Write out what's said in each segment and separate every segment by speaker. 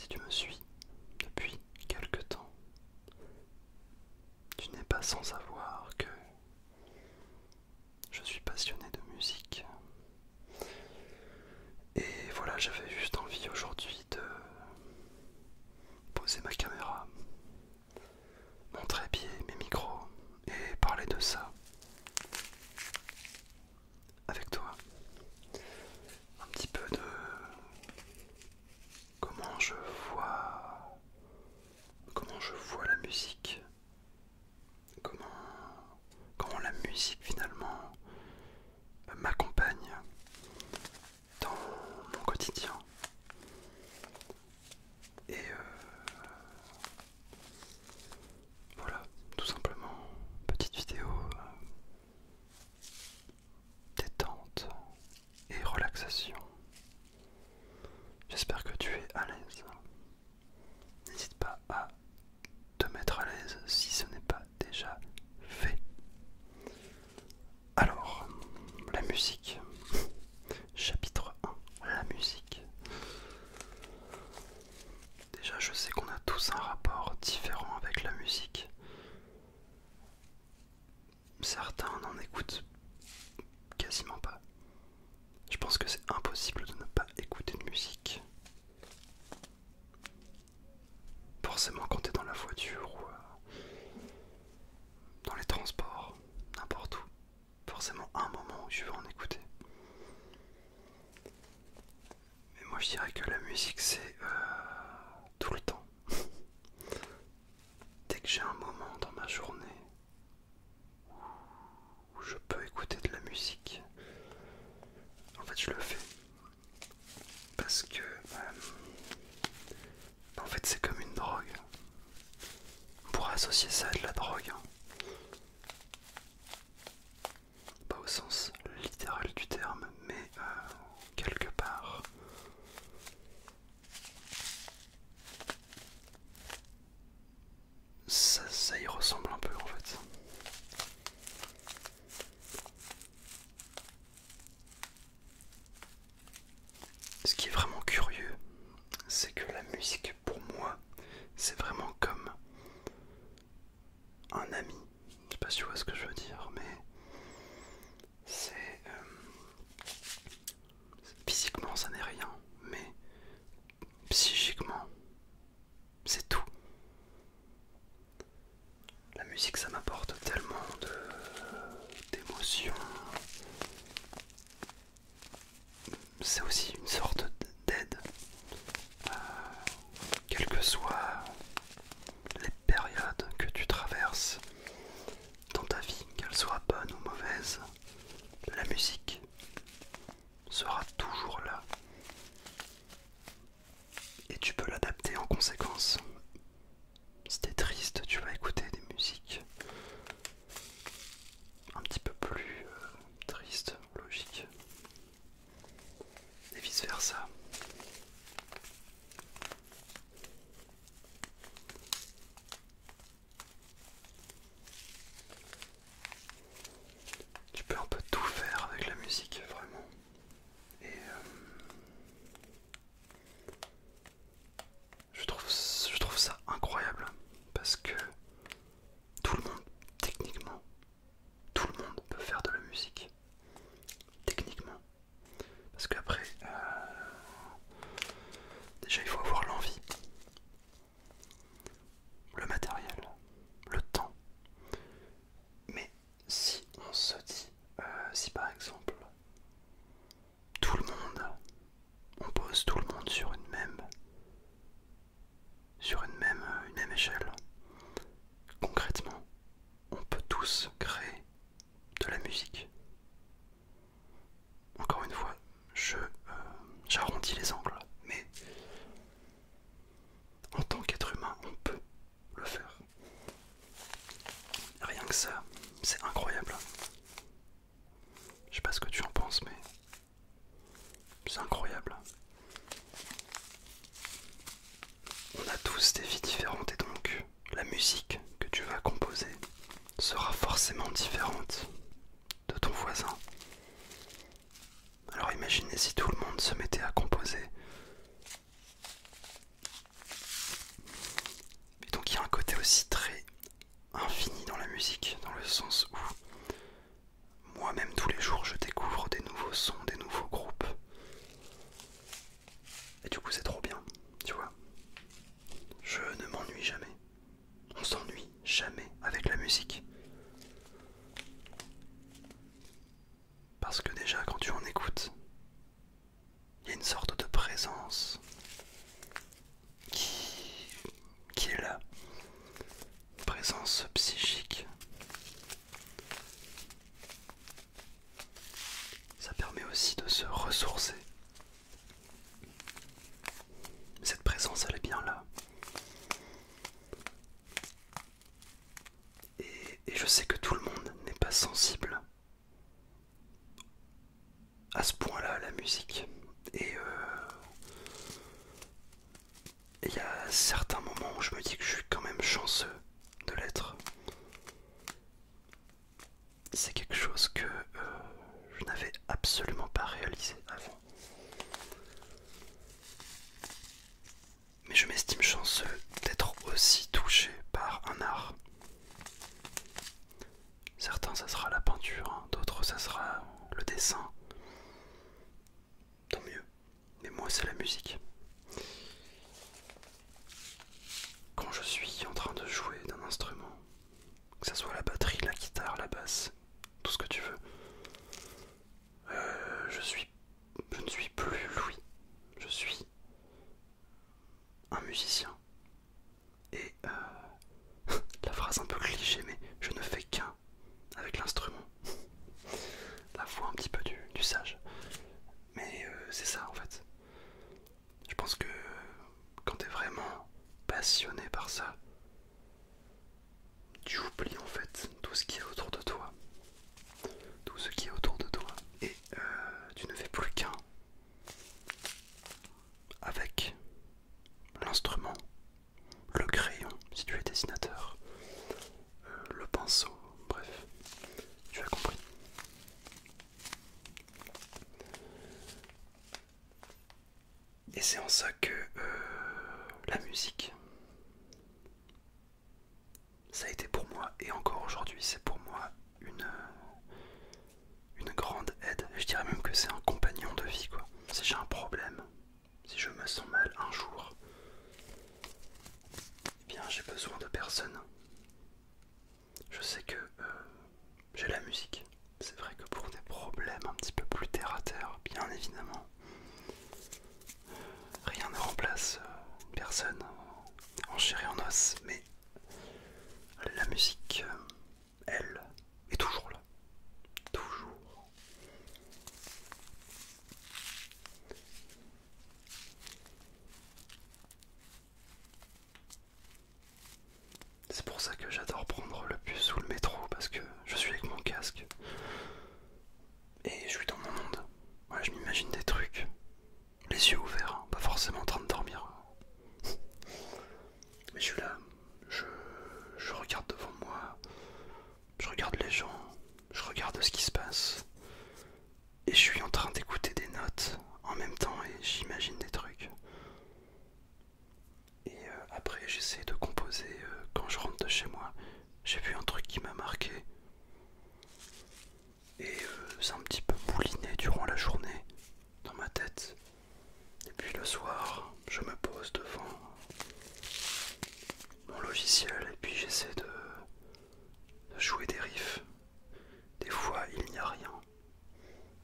Speaker 1: Si tu me suis depuis quelque temps, tu n'es pas sans savoir que je suis passionné de musique. Et voilà, j'avais juste envie aujourd'hui de poser ma caméra, mon trépied, mes micros et parler de ça avec toi. Un petit peu de comment je vois la musique, comment la musique finalement m'accompagne dans mon quotidien. Et voilà, tout simplement, petite vidéo détente et relaxation. J'espère que tu es à l'aise. N'hésite pas à te mettre à l'aise si ce n'est pas déjà fait. Alors, la musique. Chapitre 1, la musique. Déjà, je sais qu'on a tous un rapport différent avec la musique. Certains n'en écoutent quasiment pas. Je pense que c'est impossible de ne pas écouter de musique. Forcément quand t'es dans la voiture ou dans les transports, n'importe où. Forcément un moment où tu vas en écouter. Mais moi je dirais que la musique c'est tout le temps. Dès que j'ai un moment dans ma journée où je peux écouter de la musique, en fait je le fais. Parce que en fait c'est comme une drogue. On pourrait associer ça à de la drogue. Pas au sens littéral du terme, mais quelque part. Ça y ressemble un peu en fait. Ce qui est vraiment curieux, c'est que la musique pour moi, c'est vraiment comme un ami. Je sais pas si tu vois ce que je veux dire, mais c'est physiquement ça n'est rien, mais psychiquement c'est tout. La musique ça m'apporte tellement d'émotions. C'est aussi une sorte d'aide, quelles que soient les périodes que tu traverses dans ta vie, qu'elles soient bonnes ou mauvaises, la musique sera toujours là et tu peux l'adapter en conséquence. Si t'es triste, tu vas écouter des musiques un petit peu plus tristes, logiques, et vice versa. Tu peux un peu tout faire avec la musique, vraiment. Et je trouve ça incroyable parce que tout le monde, techniquement, tout le monde peut faire de la musique. Techniquement. Parce qu'après, déjà il faut avoir l'envie, le matériel, le temps. Mais si on se dit, si par exemple, tout le monde, on pose tout le monde sur une même échelle, concrètement, on peut tous créer de la musique. Encore une fois, j'arrondis les angles, mais en tant qu'être humain, on peut le faire. Rien que ça, c'est incroyable. Je sais pas ce que tu en penses, mais c'est incroyable. On a tous des vies différentes et donc la musique que tu vas composer sera forcément différente de ton voisin. Alors imaginez si tout le monde se mettait à composer certains moments où je me dis que je suis quand même chanceux de l'être. C'est quelque chose que je n'avais absolument pas réalisé avant. Mais je m'estime chanceux d'être aussi touché par un art. Certains ça sera la peinture, hein, d'autres ça sera le dessin. Tant mieux. Mais moi c'est la musique. Quand je suis en train de jouer d'un instrument, que ce soit la batterie, la guitare, la basse, tout ce que tu veux, je ne suis plus Louis, je suis un musicien. Et la phrase un peu cliché, mais je ne fais qu'un avec l'instrument. La voix un petit peu du sage. Mais c'est ça en fait. Je pense que quand t'es vraiment passionné par ça, tu oublies en fait tout ce qui est autour de toi. Tout ce qui est autour de toi. Et tu ne fais plus qu'un avec l'instrument, le crayon si tu es dessinateur, le pinceau, bref, tu as compris. Et c'est en ça que la musique, ça a été pour moi, et encore aujourd'hui c'est pour moi une grande aide. Je dirais même que c'est un compagnon de vie quoi. Si j'ai un problème, si je me sens mal un jour, eh bien j'ai besoin de personne. Je sais que j'ai la musique. C'est vrai que pour des problèmes un petit peu plus terre à terre, bien évidemment, rien ne remplace une personne en chair et en os, mais la musique, elle, est toujours là. Toujours. C'est pour ça que j'adore prendre le bus ou le métro, parce que je suis avec mon casque. Et je suis dans mon monde. Voilà, je m'imagine des trucs, les yeux ouverts, hein, pas forcément en train de dormir. Mais je suis là, je regarde devant moi, je regarde les gens, je regarde ce qui se passe. Et je suis en train d'écouter des notes en même temps et j'imagine des trucs. Et après j'essaie de composer quand je rentre de chez moi. J'ai vu un truc qui m'a marqué. Et c'est un petit peu mouliné durant la journée dans ma tête. Et puis le soir, je me pose devant mon logiciel et puis j'essaie de jouer des riffs. Des fois il n'y a rien.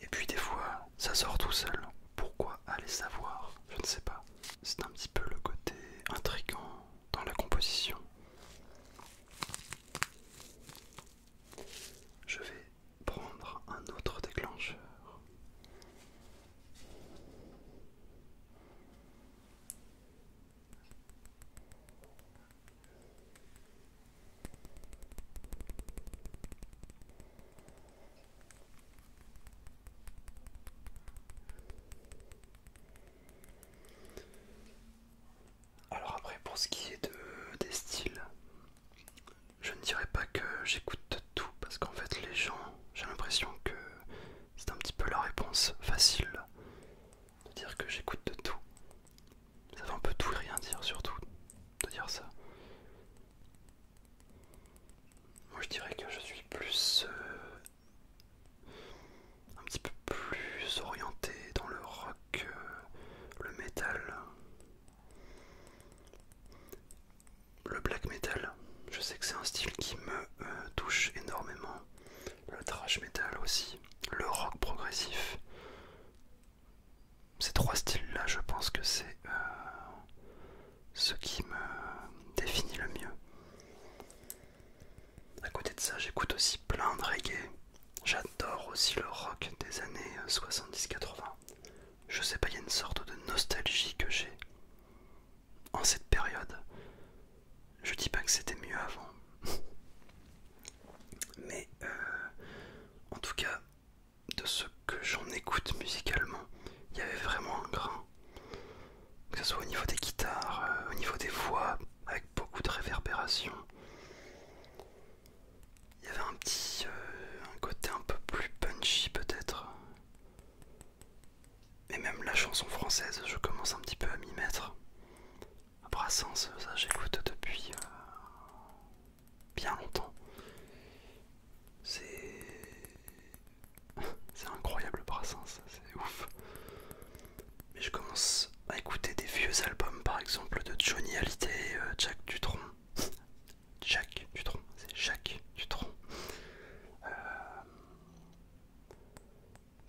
Speaker 1: Et puis des fois ça sort tout seul. Pourquoi aller savoir? Je ne sais pas. C'est un petit peu le côté intriguant dans la composition. Je vais prendre un autre déclencheur. Alors après pour ce qui est des styles, je ne dirais pas que j'écoute de tout parce qu'en fait les gens, j'ai l'impression que c'est un petit peu la réponse facile de dire que j'écoute de tout. Ça veut un peu tout et rien dire surtout de dire ça. Moi je dirais que je suis plus un petit peu plus orienté dans le rock, le metal, le black metal. Je sais que c'est un style qui me touche énormément. Le thrash metal aussi, le rock progressif. Ces trois styles-là, je pense que c'est ce qui me définit le mieux. À côté de ça, j'écoute aussi plein de reggae. J'adore aussi le rock des années 70-80. Je sais pas, il y a une sorte de nostalgie que j'ai en cette période. Je dis pas que c'était mieux avant. Mais en tout cas, de ce que j'en écoute musicalement, il y avait vraiment un grain. Que ce soit au niveau des guitares, au niveau niveau des voix, avec beaucoup de réverbération. Il y avait un côté un peu plus punchy peut-être. Et même la chanson française, je commence un petit peu à m'y mettre. Brassens, ça j'écoute depuis bien longtemps. C'est incroyable Brassens, c'est ouf. Mais je commence à écouter des vieux albums, par exemple de Johnny Hallyday, Jack Dutronc. Jack Dutronc, c'est Jacques Dutronc.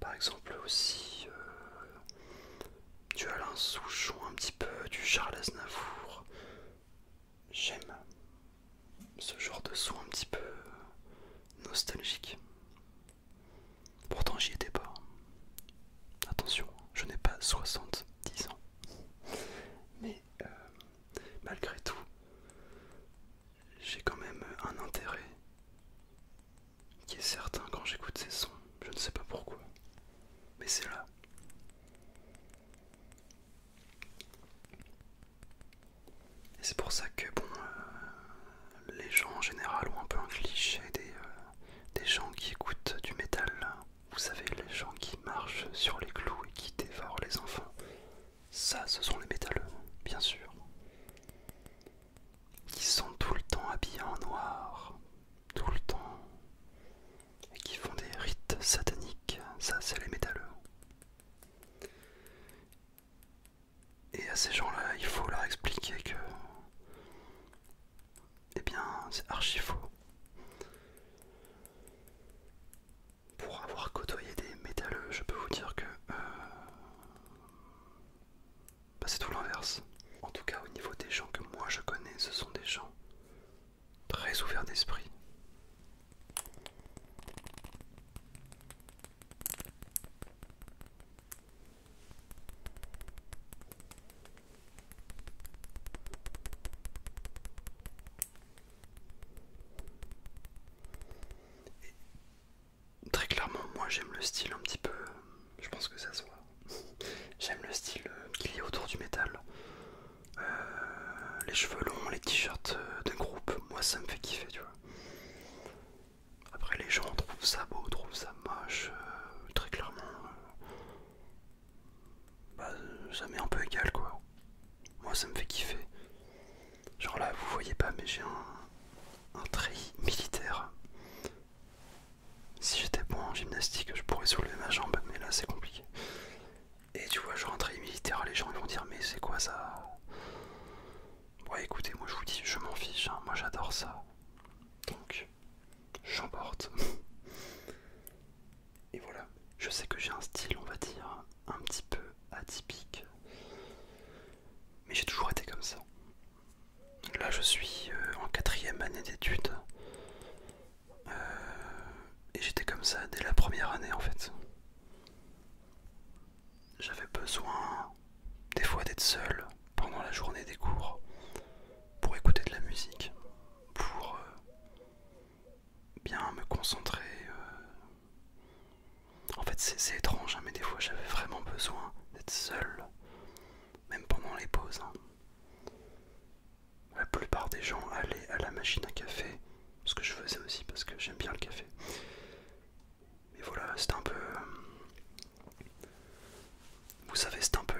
Speaker 1: Par exemple aussi du Alain Souchon, un petit peu du Charles Aznavour. J'aime ce genre de son un petit peu nostalgique. Pourtant j'y étais pas. Attention, je n'ai pas 70 ans. Mais malgré tout, j'ai quand même un intérêt qui est certain quand j'écoute ces sons. Je ne sais pas pourquoi. Mais c'est là. Et c'est pour ça que bon, les gens en général ont un peu un cliché des gens qui écoutent du métal. Vous savez, les gens qui marchent sur les clous et qui dévorent les enfants. Ça, ce sont les métalleux, bien sûr. Qui sont tout le temps habillés en noir, tout le temps, et qui font des rites sataniques. Ça, c'est les métalleux. Et à ces gens-là, il faut leur expliquer que, eh bien, c'est archi faux. Pour avoir côtoyé des métalleux, je peux vous dire que bah, c'est tout l'inverse. En tout cas, au niveau des gens que moi je connais, ce sont des gens très ouverts d'esprit. Très clairement, moi j'aime le style un petit peu, je pense que ça se voit. J'aime le style qu'il y a autour du métal. Les cheveux longs, les t-shirts de groupe, moi ça me fait kiffer, tu vois. Après les gens trouvent ça beau, trouvent ça moche, très clairement. Bah, ça m'est un peu égal quoi. Moi ça me fait kiffer. Genre là vous voyez pas mais j'ai un treillis militaire. Si j'étais bon en gymnastique je pourrais soulever ma jambe mais là c'est compliqué. Et tu vois genre un treillis militaire, les gens ils vont dire mais c'est quoi ça? Ouais écoutez moi je vous dis je m'en fiche, hein. Moi j'adore ça. Donc j'en porte. Et voilà, je sais que j'ai un style on va dire un petit peu atypique. Mais j'ai toujours été comme ça. Là je suis en 4e année d'études. Et j'étais comme ça dès la première année en fait. J'avais besoin des fois d'être seul pendant la journée des cours pour écouter de la musique, pour bien me concentrer. En fait c'est étrange hein, mais des fois j'avais vraiment besoin d'être seul, même pendant les pauses. Hein. La plupart des gens allaient à la machine à café, ce que je faisais aussi parce que j'aime bien le café. Mais voilà, c'était un peu... Vous savez, c'est un peu...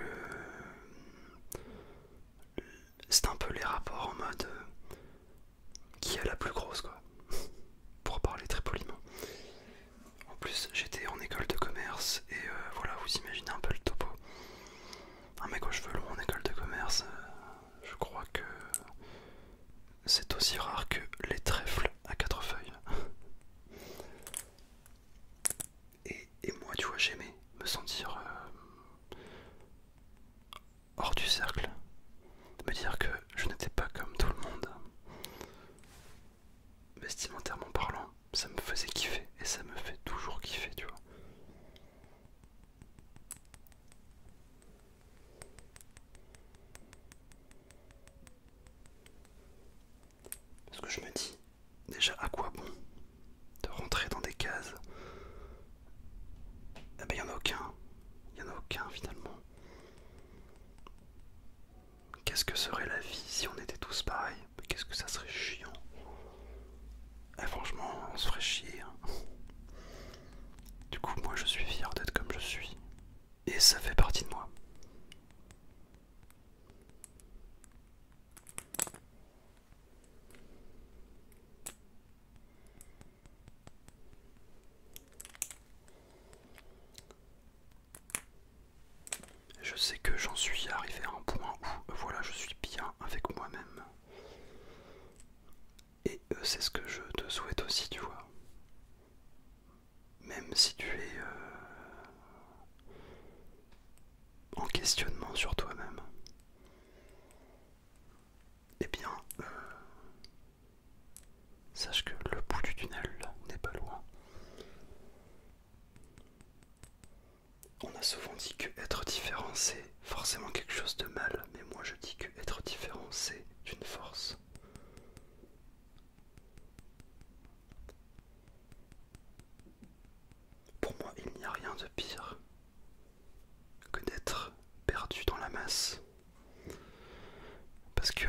Speaker 1: C'est un peu les rapports en mode... Qui est la plus grosse quoi, pour parler très poliment. En plus j'étais en école de commerce et voilà, vous imaginez un peu le topo. Un mec aux cheveux longs en école de commerce, je crois que c'est aussi rare que les trèfles à 4 feuilles. Et moi, tu vois, j'aimais me sentir hors du cercle, me dire que je n'étais pas comme tout le monde. Vestimentairement parlant, ça me faisait kiffer et ça me fait toujours kiffer, tu vois. Parce que je me dis, déjà à quoi bon de rentrer dans des cases? Eh ben, il n'y en a aucun. Il n'y en a aucun finalement. Qu'est-ce que serait la vie si on était tous pareils, mais qu'est-ce que ça serait chiant. Et franchement, on se ferait chier. Hein. Du coup, moi je suis fier d'être comme je suis. Et ça fait partie de moi. Je sais que j'en suis arrivé à un point où voilà, je suis bien avec moi-même. Et c'est ce que je te souhaite aussi, tu vois. Même si tu es en questionnement sur toi-même, eh bien, sache que le bout du tunnel n'est pas loin. On a souvent dit que être différent c'est forcément quelque chose de mal, mais moi je dis que être différent c'est une force. Pour moi, il n'y a rien de pire que d'être perdu dans la masse. Parce que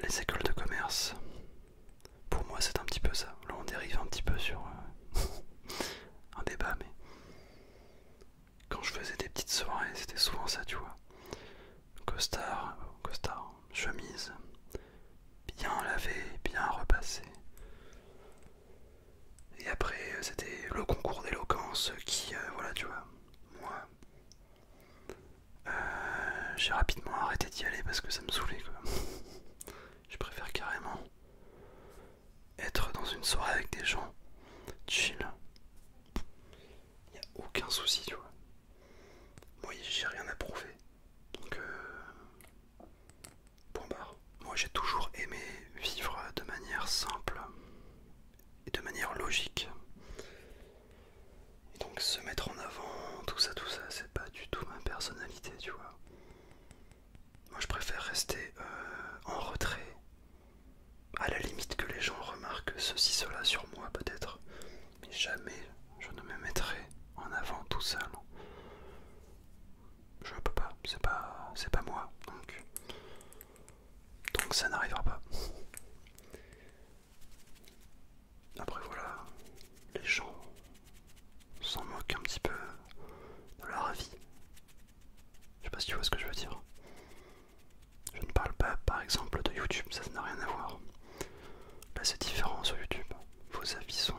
Speaker 1: les écoles de commerce, pour moi c'est un petit peu ça. Là on dérive un petit peu sur un débat, mais quand je faisais des petites soirées, c'était souvent ça, tu vois. Costard, chemise, bien lavé, bien repassé. Et après, c'était le concours d'éloquence qui, voilà, tu vois, moi, j'ai rapidement arrêté d'y aller parce que ça me saoulait, quoi. Je préfère carrément être dans une soirée avec des gens chill. Y a aucun souci, tu vois. Moi, j'ai rien à prouver. Donc, point barre. Moi, j'ai toujours aimé vivre de manière simple et de manière logique. Et donc, se mettre en avant, tout ça, c'est pas du tout ma personnalité, tu vois. Moi, je préfère rester en retrait. À la limite que les gens remarquent ceci, cela sur moi, peut-être. Mais jamais je ne me mettrai en avant tout seul. Je peux pas, c'est pas moi, donc ça n'arrivera pas. Après voilà, les gens s'en moquent un petit peu de leur avis. Je sais pas si tu vois ce que je veux dire. Je ne parle pas par exemple de YouTube, ça n'a rien à voir. Là c'est différent sur YouTube, vos avis sont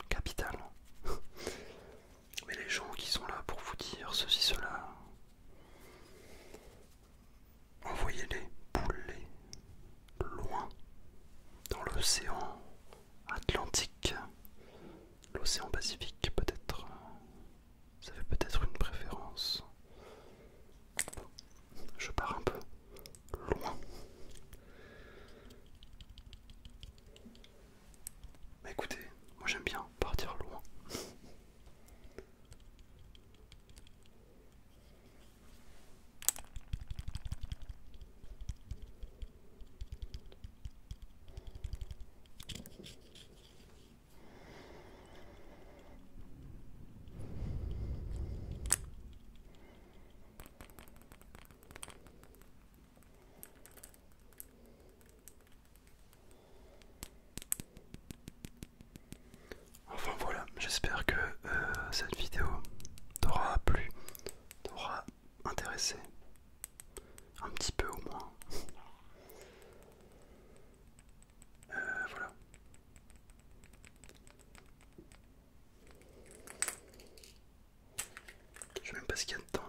Speaker 1: capitales. Mais les gens qui sont là pour vous dire ceci, cela, envoyez-les, boulez loin dans l'océan Atlantique, l'océan Pacifique peut-être. Ça fait peut-être une préférence. Je pars un peu loin. Mais écoutez, moi j'aime bien partir loin. Enfin voilà, j'espère que cette vidéo t'aura plu, t'aura intéressé, un petit peu au moins. Voilà. Je sais même pas ce qu'il y a dedans.